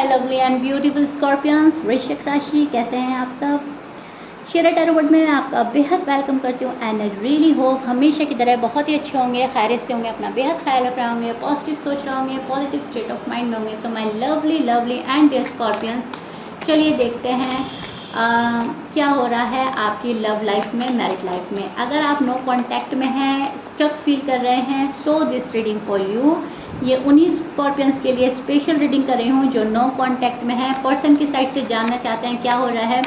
My lovely and beautiful scorpions, वृश्चिक राशि, कैसे हैं आप सब। शेयर टैरो वर्ल्ड में मैं आपका बेहद वेलकम करती हूँ एंड आई रियली होप हमेशा की तरह बहुत ही अच्छे होंगे, खैरियत से होंगे, अपना बेहद ख्याल रख रहे होंगे, पॉजिटिव सोच रहे होंगे, पॉजिटिव स्टेट ऑफ माइंड में होंगे। So my lovely and dear scorpions, चलिए देखते हैं क्या हो रहा है आपकी लव लाइफ में, मैरिड लाइफ में। अगर आप नो कांटेक्ट में हैं, स्टक फील कर रहे हैं, so this reading for you. ये उन्हीं स्कॉर्पियंस के लिए स्पेशल रीडिंग कर रही हूँ जो नो कांटेक्ट में है, पर्सन की साइड से जानना चाहते हैं क्या हो रहा है,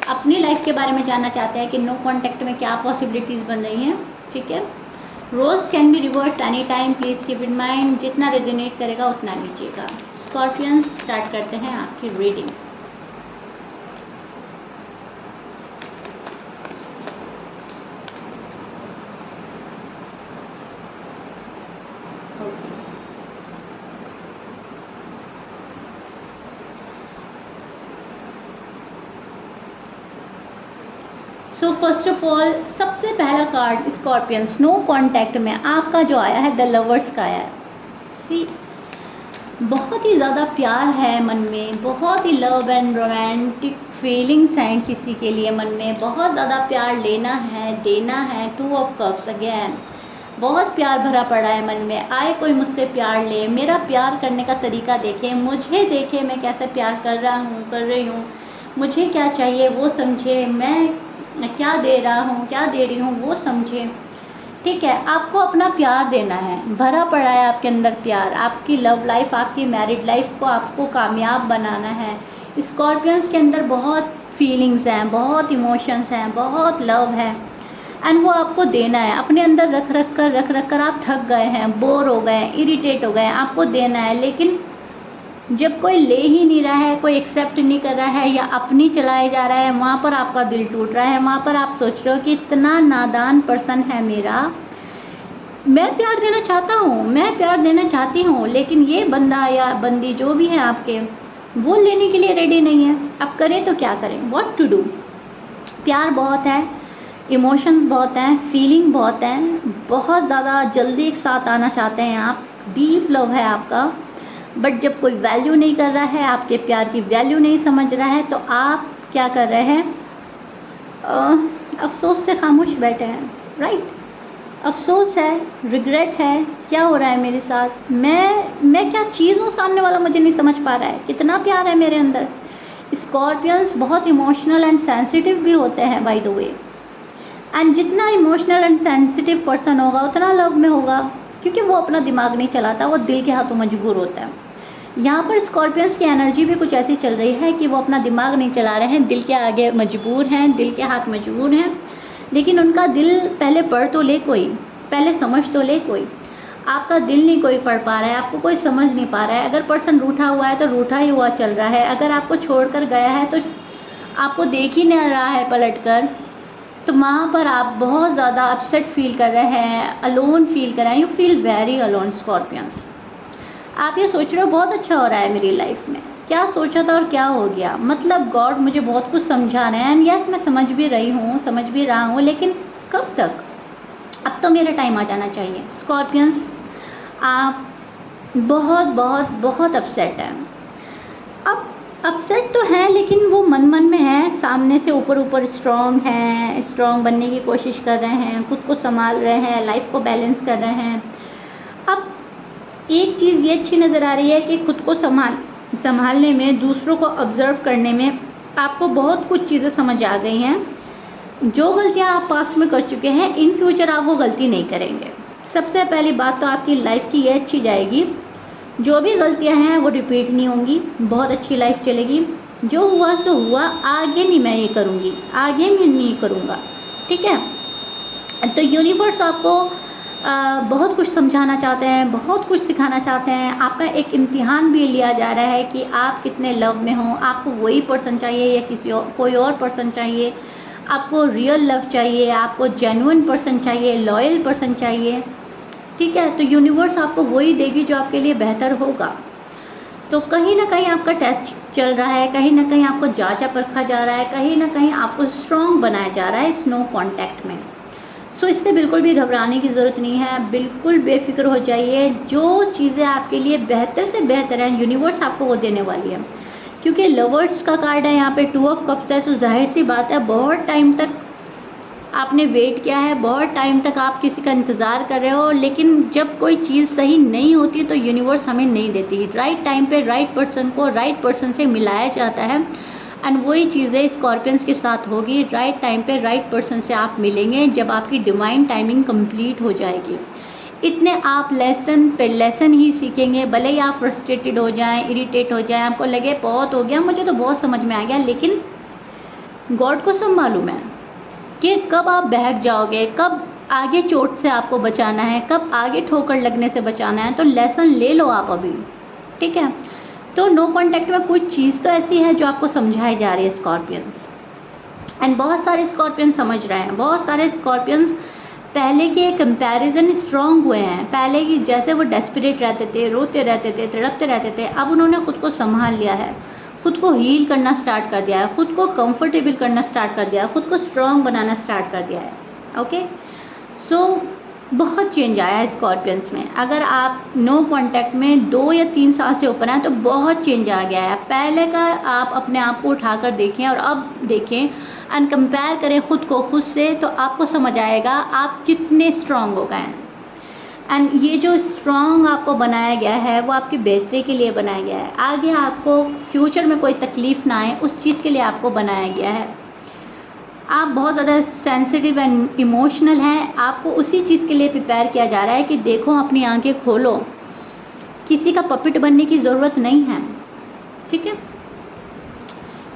अपनी लाइफ के बारे में जानना चाहते हैं कि नो कांटेक्ट में क्या पॉसिबिलिटीज़ बन रही हैं। ठीक है, rose can be reverse any time, please keep in mind. जितना रेजोनेट करेगा उतना लीजिएगा। स्कॉर्पियंस, स्टार्ट करते हैं आपकी reading. So first of all, सबसे पहला कार्ड स्कॉर्पियंस नो कांटेक्ट में आपका जो आया है, द लवर्स का आया है। सी, बहुत ही ज़्यादा प्यार है मन में, बहुत ही लव एंड रोमांटिक फीलिंग्स हैं किसी के लिए मन में, बहुत ज़्यादा प्यार लेना है, देना है। 2 ऑफ कप्स अगेन, बहुत प्यार भरा पड़ा है मन में। आए कोई मुझसे प्यार ले, मेरा प्यार करने का तरीका देखे, मुझे देखे मैं कैसे प्यार कर रहा हूँ, कर रही हूँ, मुझे क्या चाहिए वो समझे, मैं क्या दे रहा हूँ, क्या दे रही हूँ वो समझे। ठीक है, आपको अपना प्यार देना है, भरा पड़ा है आपके अंदर प्यार। आपकी लव लाइफ, आपकी मैरिड लाइफ को आपको कामयाब बनाना है। स्कॉर्पियंस के अंदर बहुत फीलिंग्स हैं, बहुत इमोशंस हैं, बहुत लव है एंड वो आपको देना है। अपने अंदर रख रख कर आप थक गए हैं, बोर हो गए, इरिटेट हो गए, आपको देना है। लेकिन जब कोई ले ही नहीं रहा है, कोई एक्सेप्ट नहीं कर रहा है या अपनी चलाए जा रहा है, वहाँ पर आपका दिल टूट रहा है। वहाँ पर आप सोच रहे हो कि इतना नादान पर्सन है मेरा, मैं प्यार देना चाहता हूँ, मैं प्यार देना चाहती हूँ, लेकिन ये बंदा या बंदी जो भी है आपके, वो लेने के लिए रेडी नहीं है। अब करें तो क्या करें, व्हाट टू डू। प्यार बहुत है, इमोशन बहुत हैं, फीलिंग बहुत हैं, बहुत ज़्यादा जल्दी एक साथ आना चाहते हैं आप, डीप लव है आपका। बट जब कोई वैल्यू नहीं कर रहा है, आपके प्यार की वैल्यू नहीं समझ रहा है, तो आप क्या कर रहे हैं, अफसोस से खामोश बैठे हैं। राइट, अफसोस है, रिग्रेट है, क्या हो रहा है मेरे साथ, मैं क्या चीज़ हूँ, सामने वाला मुझे नहीं समझ पा रहा है, कितना प्यार है मेरे अंदर। स्कॉर्पियंस बहुत इमोशनल एंड सेंसिटिव भी होते हैं बाय द वे, एंड जितना इमोशनल एंड सेंसिटिव पर्सन होगा उतना लव में होगा, क्योंकि वो अपना दिमाग नहीं चलाता, वो दिल के हाथों मजबूर होता है। यहाँ पर स्कॉर्पियंस की एनर्जी भी कुछ ऐसी चल रही है कि वो अपना दिमाग नहीं चला रहे हैं, दिल के आगे मजबूर हैं, दिल के हाथ मजबूर हैं। लेकिन उनका दिल पहले पढ़ तो ले कोई, पहले समझ तो ले कोई। आपका दिल नहीं कोई पढ़ पा रहा है, आपको कोई समझ नहीं पा रहा है। अगर पर्सन रूठा हुआ है तो रूठा ही हुआ चल रहा है, अगर आपको छोड़कर गया है तो आपको देख ही नहीं रहा है पलट कर, तो वहाँ पर आप बहुत ज़्यादा अपसेट फील कर रहे हैं, अलोन फील कर रहे हैं। You feel very alone scorpions. आप ये सोच रहे हो बहुत अच्छा हो रहा है मेरी लाइफ में, क्या सोचा था और क्या हो गया, मतलब गॉड मुझे बहुत कुछ समझा रहे हैं एंड यस मैं समझ भी रही हूँ, समझ भी रहा हूँ, लेकिन कब तक, अब तो मेरा टाइम आ जाना चाहिए। स्कॉर्पियंस, आप बहुत बहुत बहुत अपसेट हैं। अब अपसेट तो है, लेकिन वो मन में है, सामने से ऊपर स्ट्रॉन्ग हैं, स्ट्रॉन्ग बनने की कोशिश कर रहे हैं, खुद को संभाल रहे हैं, लाइफ को बैलेंस कर रहे हैं। अब एक चीज़ ये अच्छी नज़र आ रही है कि खुद को संभालने में, दूसरों को ऑब्जर्व करने में आपको बहुत कुछ चीज़ें समझ आ गई हैं। जो गलतियाँ आप पास्ट में कर चुके हैं, इन फ्यूचर आप वो गलती नहीं करेंगे। सबसे पहली बात तो आपकी लाइफ की ये अच्छी जाएगी, जो भी गलतियां हैं वो रिपीट नहीं होंगी, बहुत अच्छी लाइफ चलेगी। जो हुआ सो हुआ, आगे नहीं मैं ये करूँगी, आगे मैं नहीं करूँगा। ठीक है, तो यूनिवर्स आपको बहुत कुछ समझाना चाहते हैं, बहुत कुछ सिखाना चाहते हैं। आपका एक इम्तिहान भी लिया जा रहा है कि आप कितने लव में हो, आपको वही पर्सन चाहिए या कोई और पर्सन चाहिए, आपको रियल लव चाहिए, आपको जेन्युइन पर्सन चाहिए, लॉयल पर्सन चाहिए। ठीक है, तो यूनिवर्स आपको वही देगी जो आपके लिए बेहतर होगा। तो कहीं ना कहीं आपका टेस्ट चल रहा है, कहीं ना कहीं आपको जांचा परखा जा रहा है, कहीं ना कहीं आपको स्ट्रॉन्ग बनाया जा रहा है इस नो कॉन्टैक्ट में। सो इससे बिल्कुल भी घबराने की ज़रूरत नहीं है, बिल्कुल बेफिक्र हो जाइए। जो चीज़ें आपके लिए बेहतर से बेहतर हैं, यूनिवर्स आपको वो देने वाली है। क्योंकि लवर्स का कार्ड है यहाँ पे, 2 ऑफ कप्स है, तो जाहिर सी बात है बहुत टाइम तक आपने वेट किया है, बहुत टाइम तक आप किसी का इंतज़ार कर रहे हो, लेकिन जब कोई चीज़ सही नहीं होती तो यूनिवर्स हमें नहीं देती। राइट टाइम पे राइट पर्सन को राइट पर्सन से मिलाया जाता है, एंड वही चीज़ें स्कॉर्पियंस के साथ होगी। राइट टाइम पे राइट पर्सन से आप मिलेंगे जब आपकी डिवाइन टाइमिंग कंप्लीट हो जाएगी। इतने आप लेसन पे लेसन ही सीखेंगे, भले ही आप फ्रस्ट्रेटेड हो जाएं, इरिटेट हो जाएं, आपको लगे बहुत हो गया, मुझे तो बहुत समझ में आ गया, लेकिन गॉड को सब मालूम है कि कब आप बहक जाओगे, कब आगे चोट से आपको बचाना है, कब आगे ठोकर लगने से बचाना है। तो लेसन ले लो आप अभी, ठीक है। तो नो कॉन्टैक्ट में कुछ चीज़ तो ऐसी है जो आपको समझाई जा रही है स्कॉर्पियंस, एंड बहुत सारे स्कॉर्पियंस समझ रहे हैं। बहुत सारे स्कॉर्पियंस पहले के कंपैरिजन स्ट्रांग हुए हैं। पहले की जैसे वो डेस्परेट रहते थे, रोते रहते थे, तड़पते रहते थे, अब उन्होंने खुद को संभाल लिया है, खुद को हील करना स्टार्ट कर दिया है, खुद को कंफर्टेबल करना स्टार्ट कर दिया है, खुद को स्ट्रांग बनाना स्टार्ट कर दिया है। ओके, सो बहुत चेंज आया है स्कॉर्पियंस में। अगर आप नो कांटेक्ट में 2 या 3 साल से ऊपर हैं तो बहुत चेंज आ गया है। पहले का आप अपने आप को उठाकर देखें और अब देखें एंड कंपेयर करें खुद को खुद से, तो आपको समझ आएगा आप कितने स्ट्रांग हो गए हैं। एंड ये जो स्ट्रांग आपको बनाया गया है वो आपकी बेहतरी के लिए बनाया गया है। आगे आपको फ्यूचर में कोई तकलीफ ना आए उस चीज़ के लिए आपको बनाया गया है। आप बहुत ज़्यादा सेंसिटिव एंड इमोशनल हैं, आपको उसी चीज़ के लिए प्रिपेयर किया जा रहा है कि देखो अपनी आंखें खोलो, किसी का पपेट बनने की ज़रूरत नहीं है, ठीक है।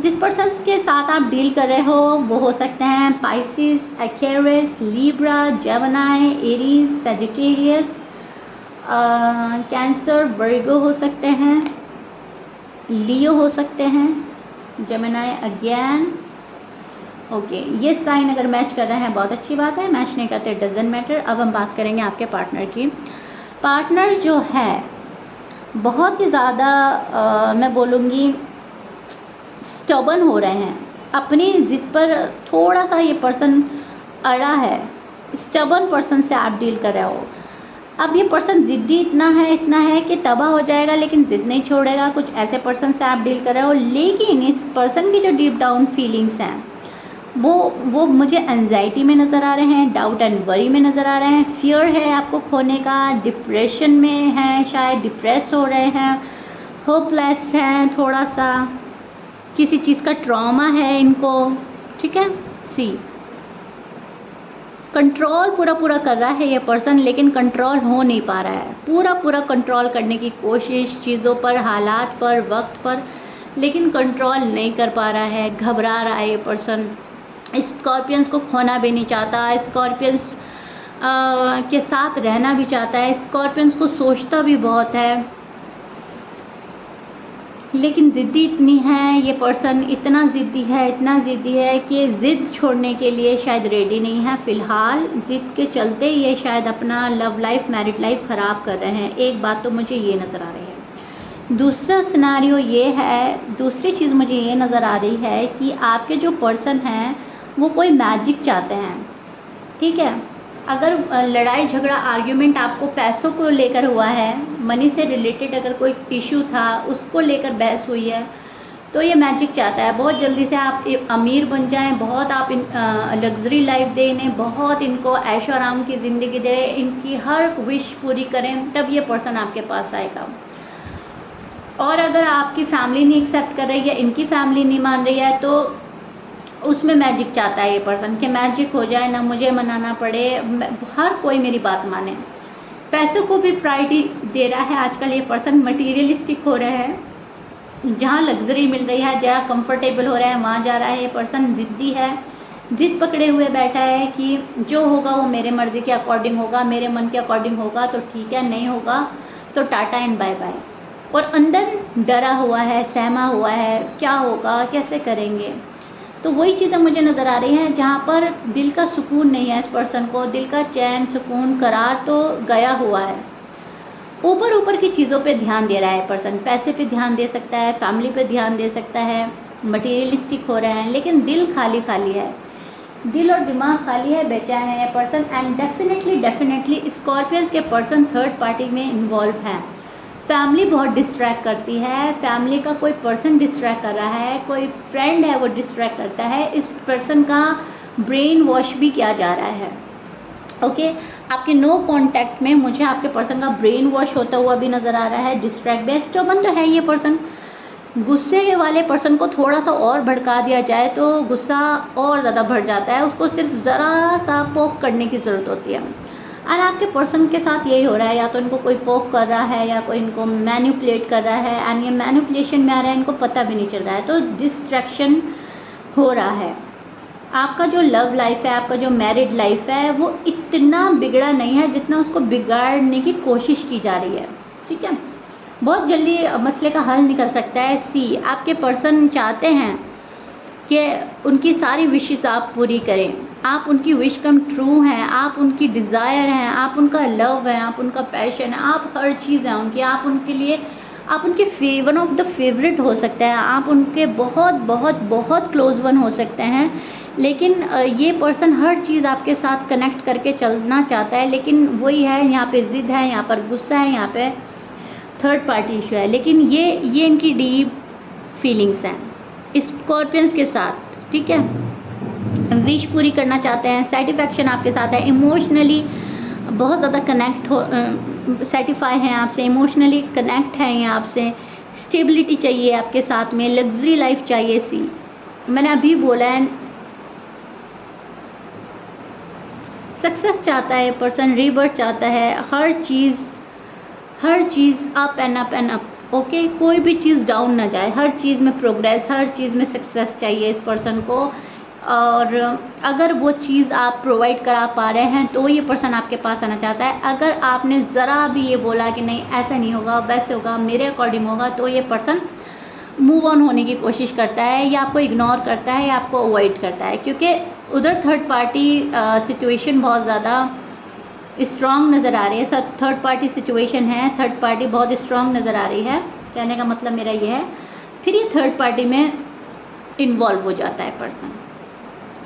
जिस पर्सन के साथ आप डील कर रहे हो वो हो सकते हैं Pisces, Aquarius, Libra, Gemini, Aries, Sagittarius, Cancer, Virgo हो सकते हैं, लियो हो सकते हैं, जेमिनी अगेन। ओके, ये साइन अगर मैच कर रहे हैं बहुत अच्छी बात है, मैच नहीं करते डजंट मैटर। अब हम बात करेंगे आपके पार्टनर की। पार्टनर जो है बहुत ही ज़्यादा मैं बोलूँगी स्टबन हो रहे हैं, अपनी ज़िद पर थोड़ा सा ये पर्सन अड़ा है। स्टबन पर्सन से आप डील कर रहे हो। अब ये पर्सन ज़िद्दी इतना है कि तबाह हो जाएगा लेकिन ज़िद नहीं छोड़ेगा। कुछ ऐसे पर्सन से आप डील कर रहे हो, लेकिन इस पर्सन की जो डीप डाउन फीलिंग्स हैं वो मुझे एंजाइटी में नज़र आ रहे हैं, डाउट एंड वरी में नज़र आ रहे हैं, फियर है आपको खोने का, डिप्रेशन में है, शायद डिप्रेस हो रहे हैं, होपलेस हैं, थोड़ा सा किसी चीज़ का ट्रॉमा है इनको, ठीक है। सी कंट्रोल पूरा कर रहा है ये पर्सन, लेकिन कंट्रोल हो नहीं पा रहा है। पूरा कंट्रोल करने की कोशिश चीज़ों पर, हालात पर, वक्त पर, लेकिन कंट्रोल नहीं कर पा रहा है, घबरा रहा है ये पर्सन। स्कॉर्पियंस को खोना भी नहीं चाहता, स्कॉर्पियंस के साथ रहना भी चाहता है, स्कॉर्पियंस को सोचता भी बहुत है, लेकिन ज़िद्दी इतनी है ये पर्सन, इतना ज़िद्दी है कि ज़िद छोड़ने के लिए शायद रेडी नहीं है। फ़िलहाल ज़िद के चलते ये शायद अपना लव लाइफ, मैरिड लाइफ ख़राब कर रहे हैं। एक बात तो मुझे ये नज़र आ रही है। दूसरा सिनारियो ये है, दूसरी चीज़ मुझे ये नज़र आ रही है कि आपके जो पर्सन हैं वो कोई मैजिक चाहते हैं, ठीक है। अगर लड़ाई झगड़ा आर्ग्यूमेंट आपको पैसों को लेकर हुआ है, मनी से रिलेटेड अगर कोई इशू था उसको लेकर बहस हुई है, तो ये मैजिक चाहता है बहुत जल्दी से आप अमीर बन जाएं, बहुत आप लग्जरी लाइफ दें इन्हें, बहुत इनको ऐशो आराम की ज़िंदगी दें, इनकी हर विश पूरी करें, तब ये पर्सन आपके पास आएगा। और अगर आपकी फैमिली नहीं एक्सेप्ट कर रही है, इनकी फैमिली नहीं मान रही है, तो उसमें मैजिक चाहता है ये पर्सन कि मैजिक हो जाए, ना मुझे मनाना पड़े, हर कोई मेरी बात माने। पैसों को भी प्रायोरिटी दे रहा है आजकल ये पर्सन, मटीरियलिस्टिक हो रहा है, जहाँ लग्जरी मिल रही है, जहाँ कंफर्टेबल हो रहा है वहाँ जा रहा है ये पर्सन। ज़िद्दी है, ज़िद पकड़े हुए बैठा है कि जो होगा वो मेरे मर्ज़ी के अकॉर्डिंग होगा, मेरे मन के अकॉर्डिंग होगा तो ठीक है, नहीं होगा तो टाटा एंड बाय बाय। और अंदर डरा हुआ है, सहमा हुआ है, क्या होगा, कैसे करेंगे। तो वही चीज़ें मुझे नज़र आ रही हैं जहाँ पर दिल का सुकून नहीं है इस पर्सन को, दिल का चैन, सुकून, करार तो गया हुआ है। ऊपर की चीज़ों पे ध्यान दे रहा है पर्सन, पैसे पे ध्यान दे सकता है, फैमिली पे ध्यान दे सकता है, मटीरियलिस्टिक हो रहे हैं, लेकिन दिल खाली है, दिल और दिमाग खाली है, बेचैन है पर्सन। एंड डेफिनेटली स्कॉर्पियंस के पर्सन थर्ड पार्टी में इन्वॉल्व हैं। फैमिली बहुत डिस्ट्रैक्ट करती है, फैमिली का कोई पर्सन डिस्ट्रैक्ट कर रहा है, कोई फ्रेंड है वो डिस्ट्रैक्ट करता है, इस पर्सन का ब्रेन वॉश भी किया जा रहा है। ओके आपके नो कांटेक्ट में मुझे आपके पर्सन का ब्रेन वॉश होता हुआ भी नज़र आ रहा है, डिस्ट्रैक्ट बेस्टर्बन तो है ये पर्सन। गुस्से वाले पर्सन को थोड़ा सा और भड़का दिया जाए तो गुस्सा और ज़्यादा बढ़ जाता है, उसको सिर्फ ज़रा सा पोक करने की ज़रूरत होती है। और आपके पर्सन के साथ यही हो रहा है, या तो इनको कोई पोक कर रहा है या कोई इनको मैनिपुलेट कर रहा है, एंड ये मैनिपुलेशन में आ रहा है, इनको पता भी नहीं चल रहा है, तो डिस्ट्रैक्शन हो रहा है। आपका जो लव लाइफ है, आपका जो मैरिड लाइफ है, वो इतना बिगड़ा नहीं है जितना उसको बिगाड़ने की कोशिश की जा रही है। ठीक है, बहुत जल्दी मसले का हल निकल सकता है। सी आपके पर्सन चाहते हैं कि उनकी सारी विशेस आप पूरी करें, आप उनकी विश कम ट्रू हैं, आप उनकी डिज़ायर हैं, आप उनका लव है, आप उनका पैशन है, आप हर चीज़ हैं उनकी, आप उनके लिए, आप उनके वन ऑफ द फेवरेट हो सकते हैं, आप उनके बहुत बहुत बहुत क्लोज वन हो सकते हैं। लेकिन ये पर्सन हर चीज़ आपके साथ कनेक्ट करके चलना चाहता है, लेकिन वही है, यहाँ पे ज़िद है, यहाँ पर गुस्सा है, यहाँ पे थर्ड पार्टी इशू है। लेकिन ये इनकी डीप फीलिंग्स हैं स्कॉर्पियंस के साथ। ठीक है, विश पूरी करना चाहते हैं, सेटिस्फैक्शन आपके साथ है, इमोशनली बहुत ज़्यादा कनेक्ट हो, सेटिस्फाई हैं आपसे, इमोशनली कनेक्ट हैं ये आपसे, स्टेबिलिटी चाहिए आपके साथ में, लग्जरी लाइफ चाहिए। सी मैंने अभी बोला है, सक्सेस चाहता है पर्सन, रीबर्थ चाहता है, हर चीज़ up and up and up. Okay, कोई भी चीज़ डाउन ना जाए, हर चीज़ में प्रोग्रेस, हर चीज़ में सक्सेस चाहिए इस पर्सन को। और अगर वो चीज़ आप प्रोवाइड करा पा रहे हैं तो ये पर्सन आपके पास आना चाहता है। अगर आपने ज़रा भी ये बोला कि नहीं ऐसा नहीं होगा, वैसे होगा, मेरे अकॉर्डिंग होगा, तो ये पर्सन मूव ऑन होने की कोशिश करता है, या आपको इग्नोर करता है, या आपको अवॉइड करता है, क्योंकि उधर थर्ड पार्टी सिचुएशन बहुत ज़्यादा स्ट्रॉन्ग नज़र आ रही है। सब थर्ड पार्टी सिचुएशन है, थर्ड पार्टी बहुत स्ट्रॉन्ग नज़र आ रही है। कहने का मतलब मेरा ये है, फिर ये थर्ड पार्टी में इन्वॉल्व हो जाता है पर्सन।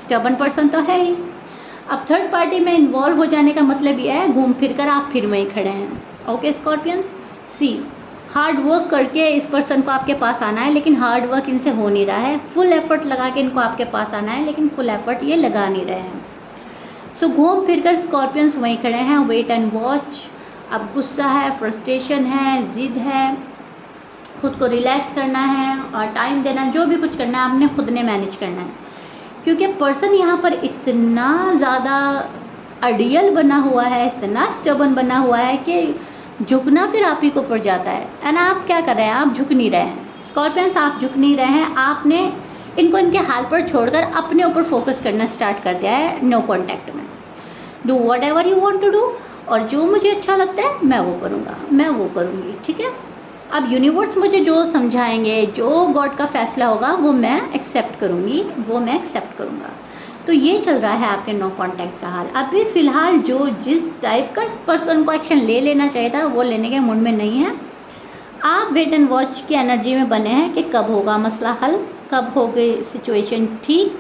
स्टबन पर्सन तो है ही, अब थर्ड पार्टी में इन्वॉल्व हो जाने का मतलब ये है घूम फिर कर आप फिर वहीं खड़े हैं। ओके स्कॉर्पियंस, सी हार्ड वर्क करके इस पर्सन को आपके पास आना है, लेकिन हार्ड वर्क इनसे हो नहीं रहा है। फुल एफर्ट लगा के इनको आपके पास आना है, लेकिन फुल एफर्ट ये लगा नहीं रहे हैं। सो घूम फिर कर स्कॉर्पियंस वहीं खड़े हैं, वेट एंड वॉच। अब गुस्सा है, फ्रस्ट्रेशन है, ज़िद है, खुद को रिलैक्स करना है और टाइम देना, जो भी कुछ करना है आपने खुद ने मैनेज करना है, क्योंकि पर्सन यहाँ पर इतना ज़्यादा आइडियल बना हुआ है, इतना स्टबन बना हुआ है कि झुकना फिर आप ही को पड़ जाता है। एंड आप क्या कर रहे हैं, आप झुक नहीं रहे हैं स्कॉर्पियंस, आप झुक नहीं रहे हैं। आपने इनको इनके हाल पर छोड़कर अपने ऊपर फोकस करना स्टार्ट कर दिया है। नो कॉन्टैक्ट में do whatever you want to do, और जो मुझे अच्छा लगता है मैं वो करूँगा, मैं वो करूँगी। ठीक है, अब यूनिवर्स मुझे जो समझाएंगे, जो गॉड का फैसला होगा वो मैं एक्सेप्ट करूँगी, वो मैं एक्सेप्ट करूँगा। तो ये चल रहा है आपके नो कांटेक्ट का हाल। अभी फ़िलहाल जो जिस टाइप का इस पर्सन को एक्शन ले लेना चाहिए था वो लेने के मूड में नहीं है। आप वेट एंड वॉच की एनर्जी में बने हैं कि कब होगा मसला हल, कब होगी सिचुएशन ठीक,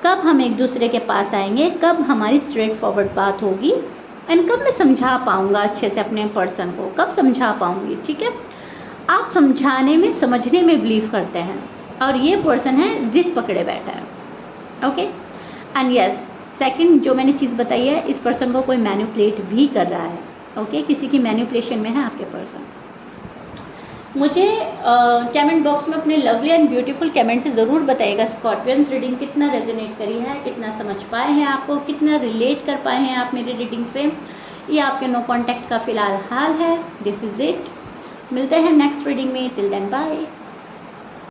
कब हम एक दूसरे के पास आएंगे, कब हमारी स्ट्रेट फॉरवर्ड बात होगी, एंड कब मैं समझा पाऊँगा अच्छे से अपने पर्सन को, कब समझा पाऊँगी। ठीक है, आप समझाने में, समझने में बिलीव करते हैं, और ये पर्सन है जिद पकड़े बैठा है। ओके, एंड यस, सेकंड जो मैंने चीज़ बताई है, इस पर्सन को कोई मैनिपुलेट भी कर रहा है। ओके, किसी की मैनिपुलेशन में है आपके पर्सन। मुझे कमेंट बॉक्स में अपने लवली एंड ब्यूटीफुल कमेंट से ज़रूर बताइएगा स्कॉर्पियंस रीडिंग कितना रेजोनेट करी है, कितना समझ पाए हैं आपको, कितना रिलेट कर पाए हैं आप मेरी रीडिंग से। ये आपके नो कॉन्टैक्ट का फ़िलहाल हाल है। दिस इज़ इट, मिलते हैं नेक्स्ट रीडिंग में। Till then bye.